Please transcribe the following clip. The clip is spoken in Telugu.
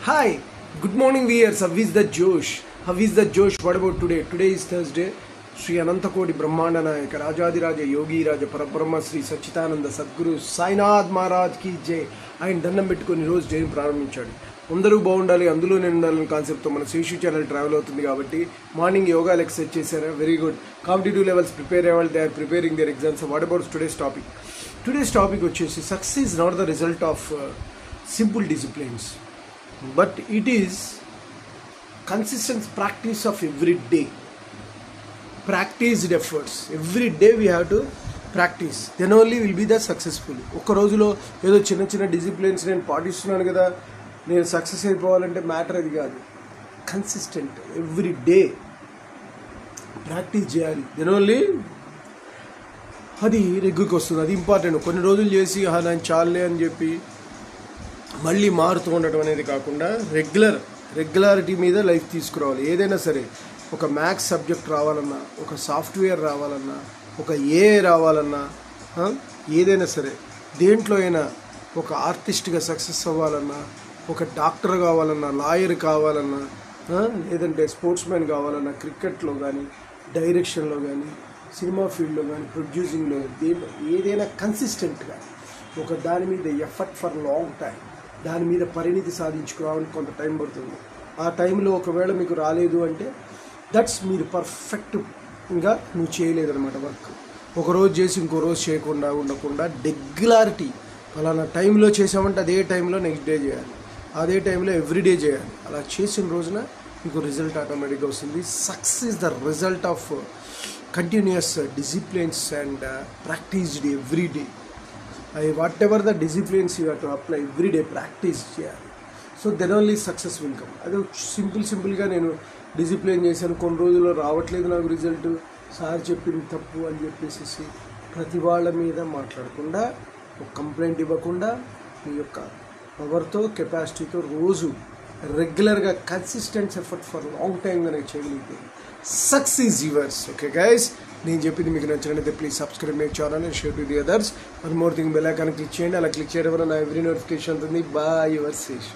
Hi, good morning viewers. How is the Josh? How is the Josh? What about today? Today is Thursday. Sri Anantakoti Brahmanda Nayaka Rajadiraja Yogi Raja Parabrahma Sri Sachidananda Sadguru Sainath Maharaj ki jai. ఆయన దండం పెట్టుకొని రోజు డేని ప్రారంభించాడు. అందరూ బాగుండాలి, అందులో నేను ఉండాలని కాన్సెప్ట్తో మన శేషు ఛానల్ ట్రావెల్ అవుతుంది కాబట్టి మార్నింగ్ యోగా ఎక్సర్సైజ్ చేశారా? Very good. Competitive levels prepare అయ్యేవాళ్ళు they are preparing their exams. What about today's topic? Today's topic వచ్చేసి success is not the result of simple disciplines, but it is consistent practice of every day, practiced efforts. Every day we have to practice, then only will be the successful. ఒక రోజులో ఏదో చిన్న చిన్న డిసిప్లిన్స్ నేను పాటిస్తున్నాను కదా నేను సక్సెస్ అయిపోవాలంటే మ్యాటర్ అది కాదు. కన్సిస్టెంట్ ఎవ్రీ డే ప్రాక్టీస్ చేయాలి, దెన్ ఓన్లీ అది రెగ్యుకి వస్తుంది. అది ఇంపార్టెంట్. కొన్ని రోజులు చేసి నేను చాలే అని చెప్పి మళ్ళీ మారుతూ ఉండటం అనేది కాకుండా రెగ్యులారిటీ మీద లైఫ్ తీసుకురావాలి. ఏదైనా సరే, ఒక మ్యాథ్స్ సబ్జెక్ట్ రావాలన్నా, ఒక సాఫ్ట్వేర్ రావాలన్నా, ఒక ఏఐ రావాలన్నా, ఏదైనా సరే దేంట్లో అయినా ఒక ఆర్టిస్ట్గా సక్సెస్ అవ్వాలన్నా, ఒక డాక్టర్ కావాలన్నా, లాయర్ కావాలన్నా, లేదంటే స్పోర్ట్స్ మ్యాన్ కావాలన్నా, క్రికెట్లో కానీ, డైరెక్షన్లో కానీ, సినిమా ఫీల్డ్లో కానీ, ప్రొడ్యూసింగ్లో, ఏదైనా కన్సిస్టెంట్గా ఒక దాని మీద ఎఫర్ట్ ఫర్ లాంగ్ టైం, దాని మీద పరిణితి సాధించుకోవడానికి కొంత టైం పడుతుంది. ఆ టైంలో ఒకవేళ మీకు రాలేదు అంటే దట్స్ మీరు పర్ఫెక్ట్గా నువ్వు చేయలేదన్నమాట వర్క్. ఒకరోజు చేసి ఇంకో రోజు చేయకుండా ఉండకుండా రెగ్యులారిటీ, ఫలానా టైంలో చేసామంటే అదే టైంలో నెక్స్ట్ డే చేయాలి, అదే టైంలో ఎవ్రీడే చేయాలి. అలా చేసిన రోజున మీకు రిజల్ట్ ఆటోమేటిక్గా వస్తుంది. Success is the result of continuous disciplines and practised every day. Whatever the disciplines you have to apply every day practice చేయాలి. So then only success will come. అదే సింపుల్గా నేను డిసిప్లిన్ చేశాను, కొన్ని రోజుల్లో రావట్లేదు నాకు రిజల్ట్, సార్ చెప్పింది తప్పు అని చెప్పేసి ప్రతి వాళ్ళ మీద మాట్లాడకుండా, ఒక కంప్లైంట్ ఇవ్వకుండా, మీ యొక్క పవర్తో, కెపాసిటీతో రోజు రెగ్యులర్గా consistent effort for long time కనుక చేయగలిగితే success is yours. Okay guys, నేను చెప్పింది మీకు నచ్చినట్లయితే please subscribe my channel and share to the others. One more thing, bell icon click చేయండి. అలా క్లిక్ చేయడం వల్ల నా ఎవ్రీ నోటిఫికేషన్ ఉంటుంది. Bye, your Sesh.